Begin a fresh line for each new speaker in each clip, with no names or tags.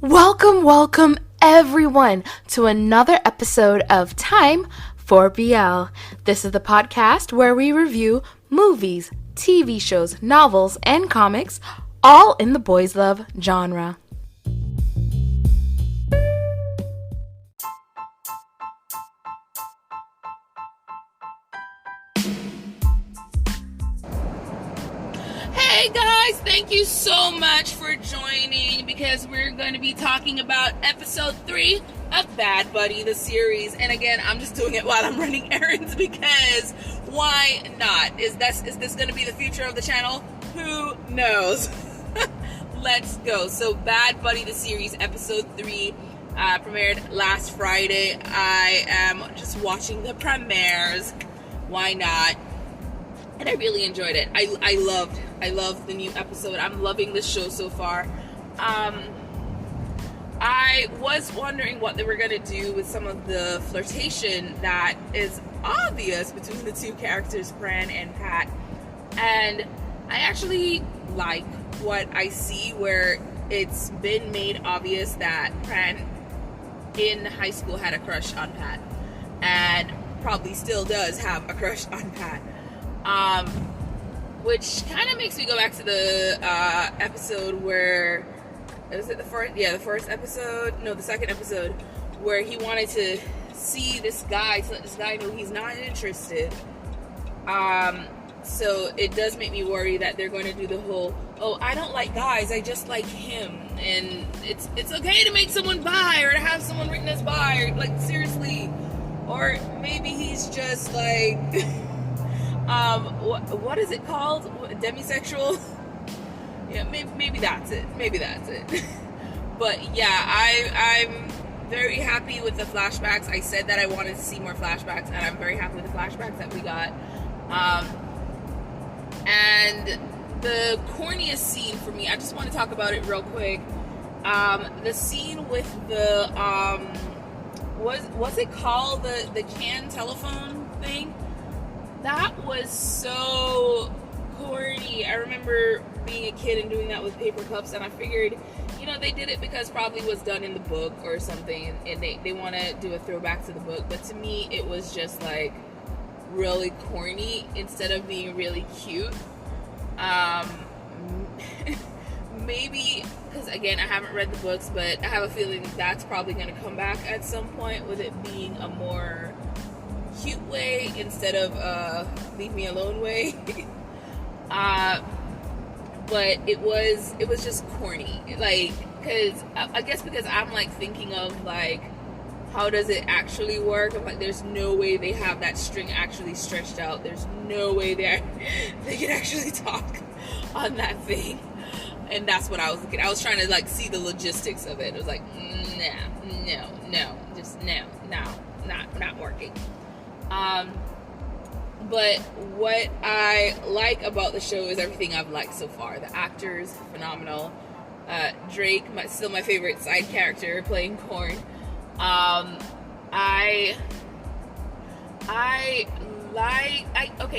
Welcome everyone to another episode of Time for BL. This is the podcast where we review movies, TV shows, novels, and comics, all in the boys love genre.
Hey guys, thank you so much for joining because we're going to be talking about episode 3 of Bad Buddy, the series. And again, I'm just doing it while I'm running errands because why not? Is this going to be the future of the channel? Who knows? Let's go. So Bad Buddy, the series, episode 3 premiered last Friday. I am just watching the premieres. Why not? And I really enjoyed it. I loved the new episode. I'm loving the show so far. I was wondering what they were going to do with some of the flirtation that is obvious between the two characters, Pran and Pat. And I actually like what I see where it's been made obvious that Pran in high school had a crush on Pat. And probably still does have a crush on Pat. Which kind of makes me go back to the episode where, was it the first episode? No, the second episode, where he wanted to see this guy to let this guy know he's not interested. So it does make me worry that they're going to do the whole, oh, I don't like guys, I just like him, and it's okay to make someone bi or to have someone written as bi, or like seriously, or maybe he's just like. What is it called? Demisexual? Yeah, maybe that's it. But yeah, I'm very happy with the flashbacks. I said that I wanted to see more flashbacks, and I'm very happy with the flashbacks that we got. And the corniest scene for me, I just want to talk about it real quick. The scene with the what's it called? The can telephone thing? That was so corny. I remember being a kid and doing that with paper cups, and I figured, they did it because probably it was done in the book or something, and they want to do a throwback to the book. But to me, it was just like really corny instead of being really cute. Maybe because again, I haven't read the books, but I have a feeling that's probably going to come back at some point with it being a more cute way instead of leave me alone way. But it was just corny, like, because I guess because I'm like thinking of like how does it actually work. I'm like, there's no way they have that string actually stretched out, there's no way they can actually talk on that thing. And that's what I was looking. I was trying to like see the logistics of it. It was like no, just no, not working. But what I like about the show is everything I've liked so far. The actors, phenomenal. Drake, still my favorite side character, playing Korn.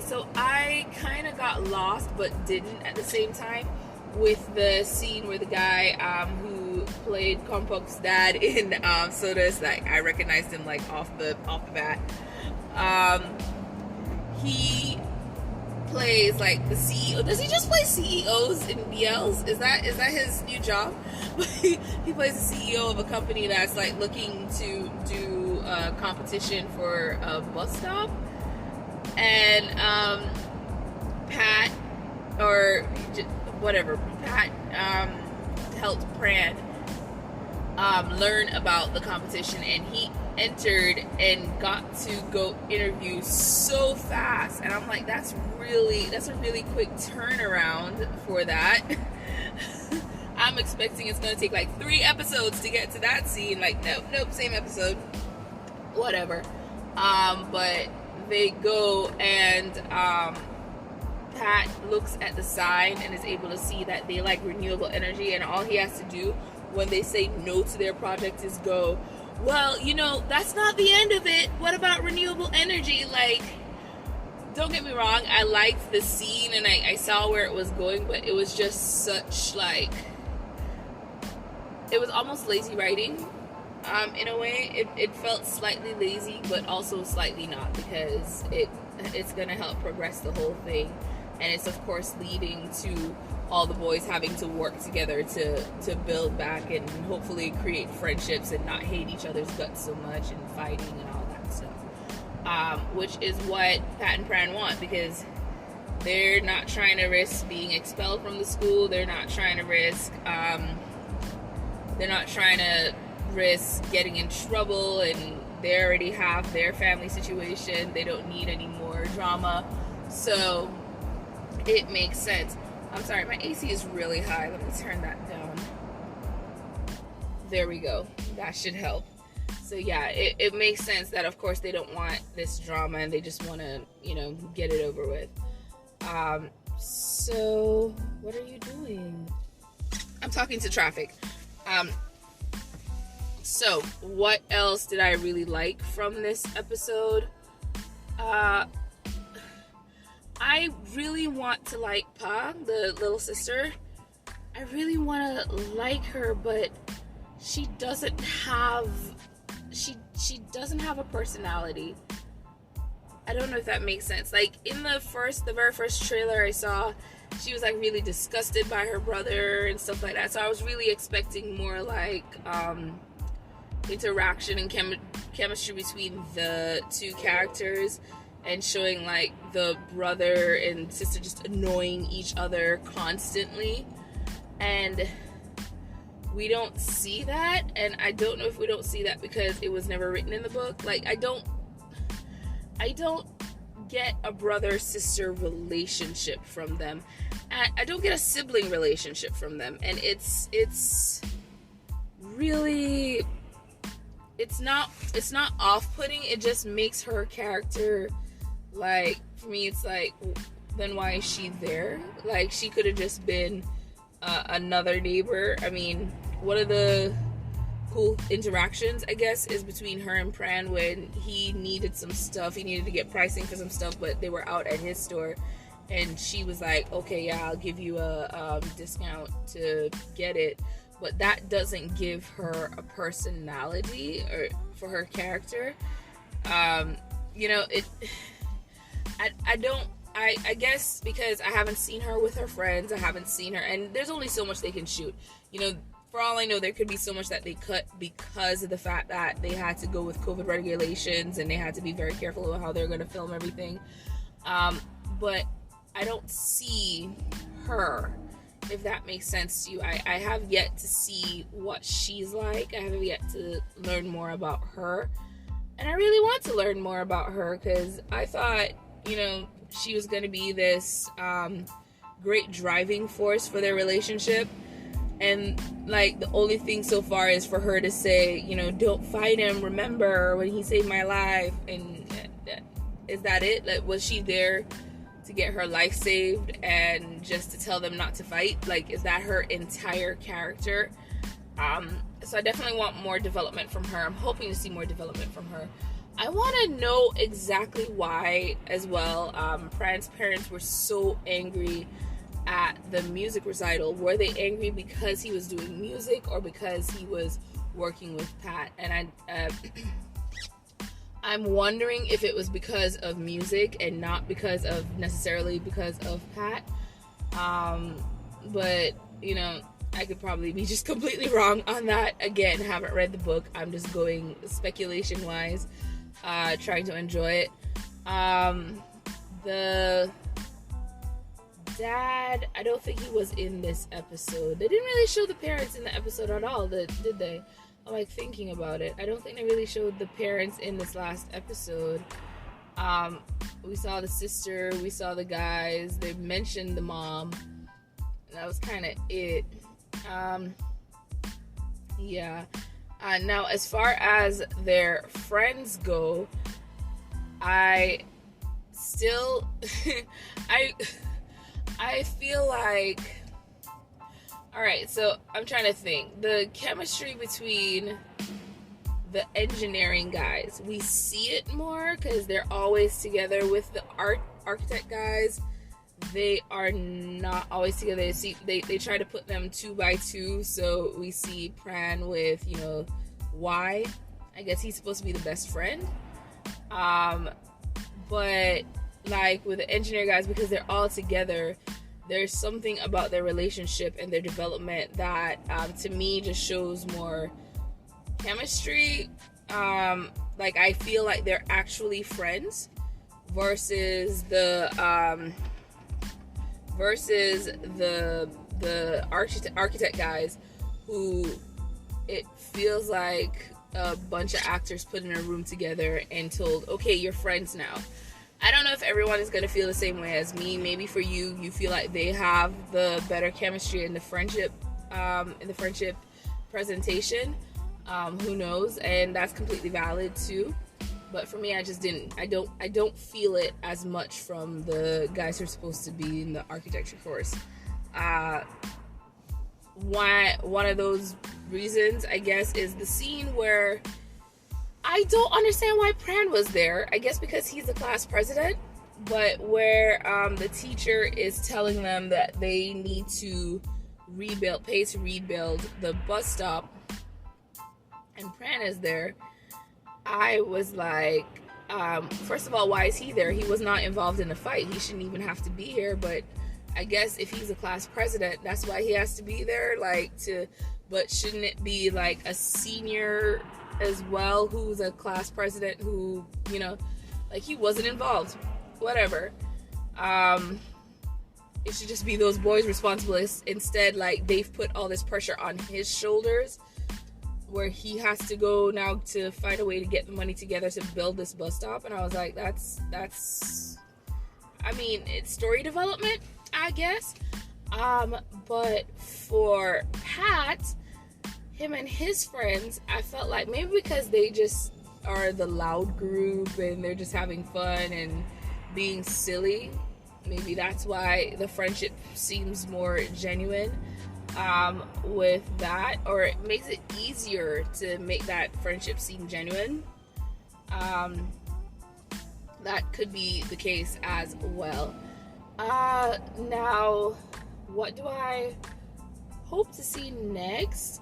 So I kind of got lost, but didn't at the same time, with the scene where the guy who played Kompok's dad in Sodas, like I recognized him like off the bat. He plays like the CEO. Does he just play CEOs in BLs? Is that his new job? He plays the CEO of a company that's like looking to do a competition for a bus stop. And Pat, or whatever, Pat helped Pran learn about the competition, and he entered and got to go interview so fast. And I'm like, that's a really quick turnaround for that. I'm expecting it's gonna take like 3 episodes to get to that scene. Like, nope, same episode, whatever. But they go, and Pat looks at the sign and is able to see that they like renewable energy, and all he has to do when they say no to their project is go, well, that's not the end of it. What about renewable energy? Like, don't get me wrong, I liked the scene and I saw where it was going, but it was just such like it was almost lazy writing. In a way, it felt slightly lazy, but also slightly not, because it's gonna help progress the whole thing, and it's of course leading to all the boys having to work together to build back and hopefully create friendships and not hate each other's guts so much and fighting and all that stuff, which is what Pat and Pran want, because they're not trying to risk being expelled from the school. They're not trying to risk getting in trouble, and they already have their family situation. They don't need any more drama, so it makes sense. I'm sorry, my AC is really high. Let me turn that down. There we go. That should help. So yeah, it makes sense that of course they don't want this drama and they just want to, get it over with. So what are you doing? I'm talking to traffic. So what else did I really like from this episode? I really want to like Pa, the little sister. I really want to like her, but she doesn't have a personality. I don't know if that makes sense. Like in the very first trailer I saw, she was like really disgusted by her brother and stuff like that. So I was really expecting more like interaction and chemistry between the two characters, and showing like the brother and sister just annoying each other constantly, and we don't see that. And I don't know if we don't see that because it was never written in the book. Like I don't get a brother-sister relationship from them. I don't get a sibling relationship from them, and it's really, it's not off-putting. It just makes her character, like, for me, it's like, then why is she there? Like, she could have just been another neighbor. I mean, one of the cool interactions, I guess, is between her and Pran when he needed some stuff. He needed to get pricing for some stuff, but they were out at his store, and she was like, okay, yeah, I'll give you a discount to get it. But that doesn't give her a personality or for her character. I guess because I haven't seen her with her friends, I haven't seen her, and there's only so much they can shoot. For all I know, there could be so much that they cut because of the fact that they had to go with COVID regulations and they had to be very careful about how they're going to film everything. But I don't see her, if that makes sense to you. I have yet to see what she's like. I have yet to learn more about her. And I really want to learn more about her because I thought, she was going to be this great driving force for their relationship. And, like, the only thing so far is for her to say, don't fight him, remember when he saved my life. And is that it? Like, was she there to get her life saved and just to tell them not to fight? Like, is that her entire character? So I definitely want more development from her. I'm hoping to see more development from her. I want to know exactly why as well. Pran's parents were so angry at the music recital. Were they angry because he was doing music or because he was working with Pat? And I'm wondering if it was because of music and not necessarily because of Pat. But I could probably be just completely wrong on that. Again, haven't read the book. I'm just going speculation wise, trying to enjoy it. The dad, I don't think he was in this episode. They didn't really show the parents in the episode at all, did they? I'm like thinking about it. I don't think they really showed the parents in this last episode. We saw the sister, we saw the guys, they mentioned the mom. That was kind of it. Now as far as their friends go, I still I feel like, alright, so I'm trying to think. The chemistry between the engineering guys, we see it more because they're always together with the architect guys. they are not always together. They try to put them 2 by 2, so we see Pran with, you know, Y. I guess he's supposed to be the best friend. But like with the engineer guys, because they're all together, there's something about their relationship and their development that to me just shows more chemistry. Like I feel like they're actually friends versus the architect guys, who it feels like a bunch of actors put in a room together and told, okay, you're friends now. I don't know if everyone is going to feel the same way as me. Maybe for you, you feel like they have the better chemistry in the friendship presentation. Who knows? And that's completely valid too. But for me, I just didn't. I don't feel it as much from the guys who are supposed to be in the architecture course. One of those reasons, I guess, is the scene where I don't understand why Pran was there. I guess because he's the class president, but where the teacher is telling them that they need to pay to rebuild the bus stop, and Pran is there. I was like, first of all, why is he there? He was not involved in the fight. He shouldn't even have to be here, but I guess if he's a class president, that's why he has to be there, but shouldn't it be like a senior as well who's a class president who, you know, like he wasn't involved, whatever. It should just be those boys responsible. Instead, like, they've put all this pressure on his shoulders where he has to go now to find a way to get the money together to build this bus stop. And I was like, that's I mean, it's story development, I guess. But for Pat, him and his friends, I felt like maybe because they just are the loud group and they're just having fun and being silly, maybe that's why the friendship seems more genuine with that, or it makes it easier to make that friendship seem genuine. That could be the case as well. Now, what do I hope to see next?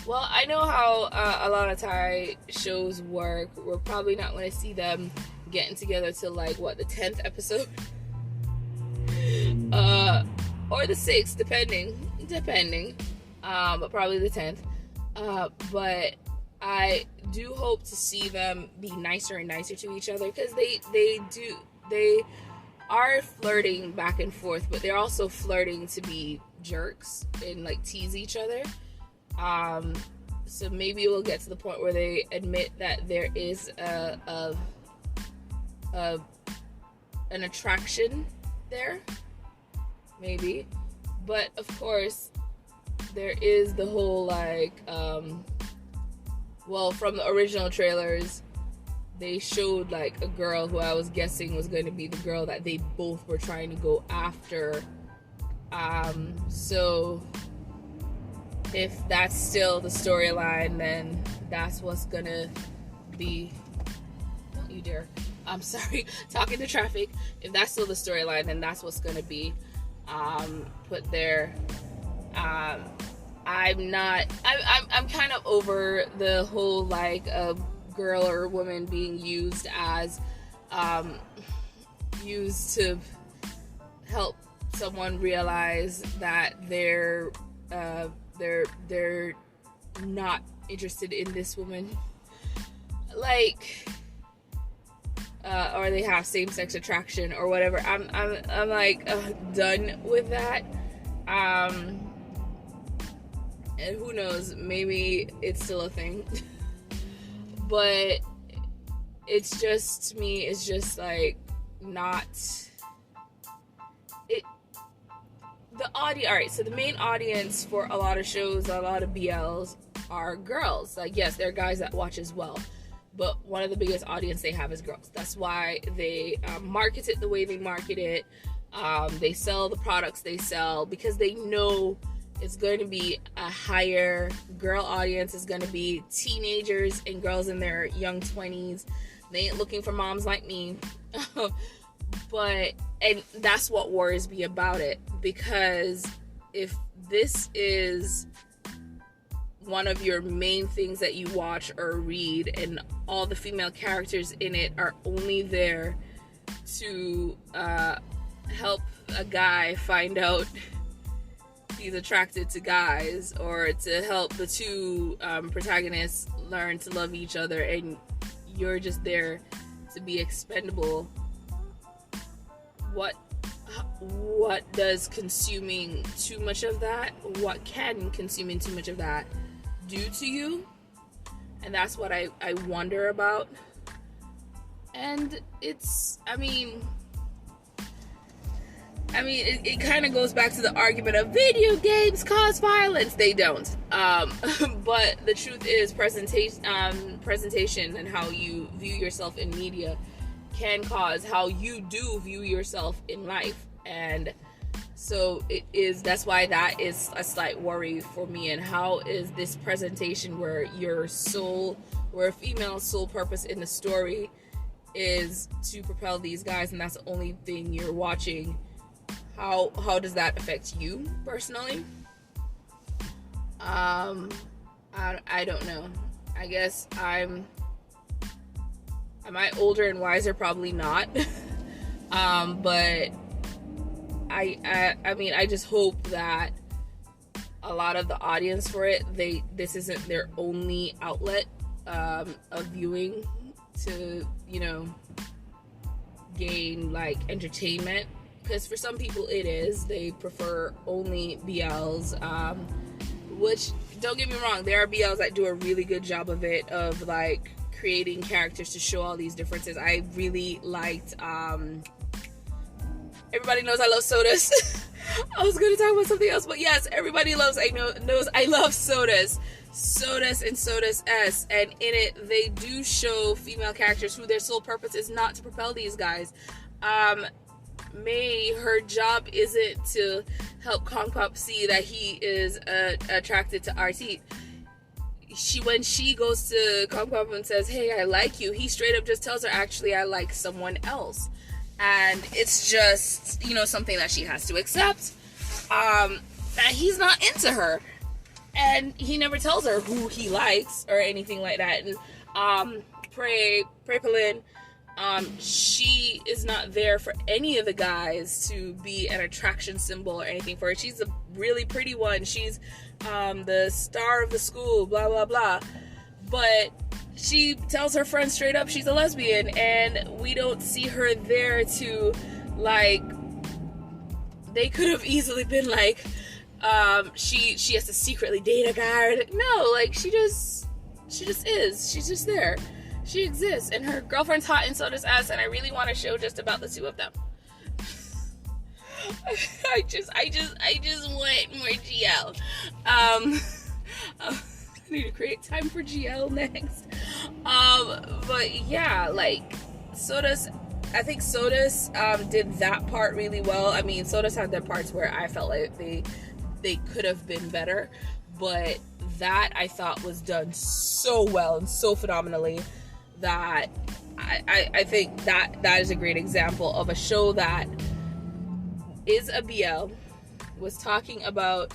Well, I know how a lot of Thai shows work. We're probably not going to see them getting together till like what, the 10th episode, or the 6th, depending. But probably the 10th. But I do hope to see them be nicer and nicer to each other, because they are flirting back and forth, but they're also flirting to be jerks and like tease each other. So maybe we'll get to the point where they admit that there is an attraction there, maybe. But of course, there is the whole like, well, from the original trailers, they showed like a girl who I was guessing was going to be the girl that they both were trying to go after. So if that's still the storyline, then that's what's gonna be. Don't you dare. I'm sorry, talking to traffic. If that's still the storyline, then that's what's gonna be put there. I'm kind of over the whole like a girl or woman being used as used to help someone realize that they're not interested in this woman, like, or they have same-sex attraction or whatever. I'm like done with that. And who knows, maybe it's still a thing. But it's just, to me, it's just like not it. The audience, alright, so the main audience for a lot of shows, a lot of BLs, are girls. Like, yes, there are guys that watch as well, but one of the biggest audience they have is girls. That's why they market it the way they market it. They sell the products they sell, because they know it's going to be a higher girl audience. It's going to be teenagers and girls in their young 20s. They ain't looking for moms like me. And that's what worries me about it, because if this is one of your main things that you watch or read, and all the female characters in it are only there to help a guy find out he's attracted to guys, or to help the two protagonists learn to love each other, and you're just there to be expendable, what does consuming too much of that, what can consuming too much of that do to you? And that's what I wonder about. And it's, I mean, it kind of goes back to the argument of video games cause violence. They don't. But the truth is, presentation and how you view yourself in media can cause how you do view yourself in life. And so that's why that is a slight worry for me. And how is this presentation where a female's sole purpose in the story is to propel these guys, and that's the only thing you're watching, how does that affect you personally? I don't know. I guess am I older and wiser? Probably not. But I mean, I just hope that a lot of the audience for it, this isn't their only outlet of viewing to, gain like entertainment. Because for some people it is. They prefer only BLs, which, don't get me wrong, there are BLs that do a really good job of it, of like creating characters to show all these differences. I really liked, everybody knows I love SOTUS. I was going to talk about something else, but yes, everybody knows I love SOTUS. SOTUS and SOTUS S, and in it they do show female characters who their sole purpose is not to propel these guys. May, her job isn't to help Kongpop see that he is attracted to Artit. When she goes to Kongpop and says, "Hey, I like you," he straight up just tells her, "Actually, I like someone else." And it's just, something that she has to accept, that he's not into her. And he never tells her who he likes or anything like that. And Prepalin, she is not there for any of the guys to be an attraction symbol or anything for her. She's a really pretty one. She's the star of the school, blah, blah, blah. But she tells her friends straight up she's a lesbian, and we don't see her there to, like, they could have easily been like, she has to secretly date a guy. No, like, she just is. She's just there. She exists, and her girlfriend's hot, and so does S, and I really want a show just about the two of them. I just want more GL. I need to create time for GL next. But yeah, like, SOTUS, I think SOTUS did that part really well. I mean, SOTUS had their parts where I felt like they could have been better, but that I thought was done so well and so phenomenally that I think that is a great example of a show that is a BL, was talking about,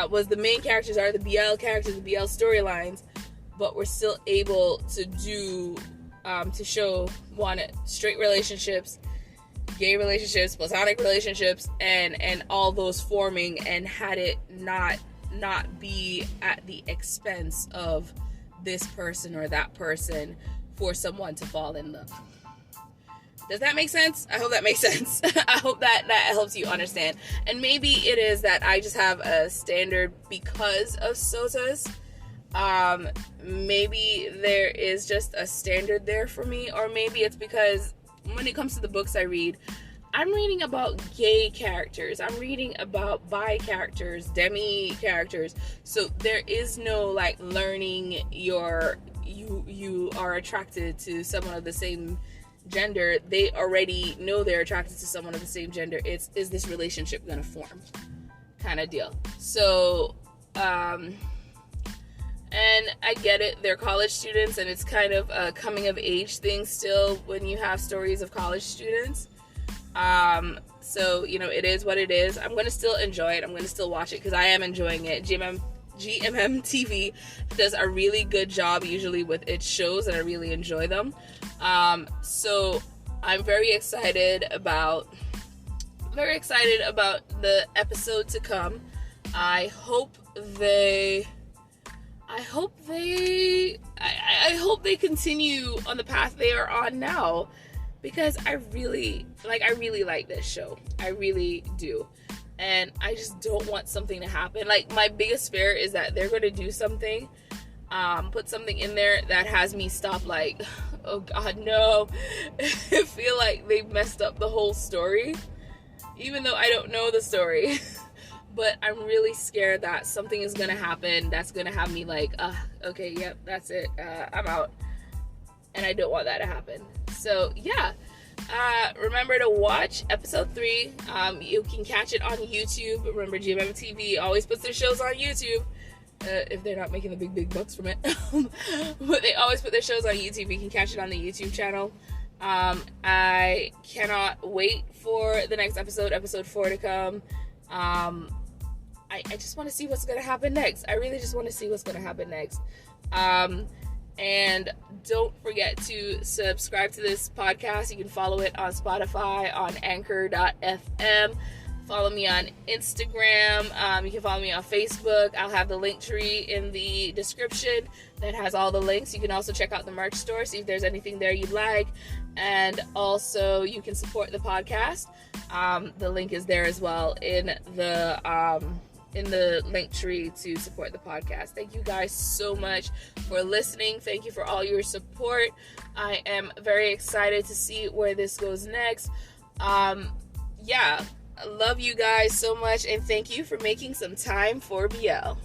was the main characters are the BL characters, the BL storylines, but we're still able to do, to show, one, straight relationships, gay relationships, platonic relationships, and all those forming, and had it not be at the expense of this person or that person for someone to fall in love. Does that make sense? I hope that makes sense. I hope that helps you understand. And maybe it is that I just have a standard because of SOTUS. Maybe there is just a standard there for me, or maybe it's because when it comes to the books I read, I'm reading about gay characters, I'm reading about bi characters, demi characters, so there is no like learning you are attracted to someone of the same gender. They already know they're attracted to someone of the same gender. Is this relationship gonna form kind of deal. So and I get it, they're college students, and it's kind of a coming of age thing still when you have stories of college students. So, you know, it is what it is. I'm going to still enjoy it. I'm going to still watch it because I am enjoying it. GMM TV does a really good job usually with its shows, and I really enjoy them. So I'm very excited about the episode to come. I hope they continue on the path they are on now, because I really like this show. I really do. And I just don't want something to happen. Like, my biggest fear is that they're going to do something, put something in there that has me stop, like, oh God, no. I feel like they messed up the whole story, even though I don't know the story. But I'm really scared that something is going to happen that's going to have me like, okay, yep, that's it. I'm out. And I don't want that to happen. So, yeah. Remember to watch episode 3. You can catch it on YouTube. Remember, GMM TV always puts their shows on YouTube. If they're not making the big bucks from it. But they always put their shows on YouTube. You can catch it on the YouTube channel. I cannot wait for the next episode 4 to come. I just want to see what's going to happen next. I really just want to see what's going to happen next. And don't forget to subscribe to this podcast. You can follow it on Spotify, on Anchor.fm. Follow me on Instagram. You can follow me on Facebook. I'll have the link tree in the description that has all the links. You can also check out the merch store, see if there's anything there you'd like. And also, you can support the podcast. The link is there as well in the link tree to support the podcast. Thank you guys so much for listening. Thank you for all your support. I am very excited to see where this goes next. Yeah, I love you guys so much, and thank you for making some time for BL.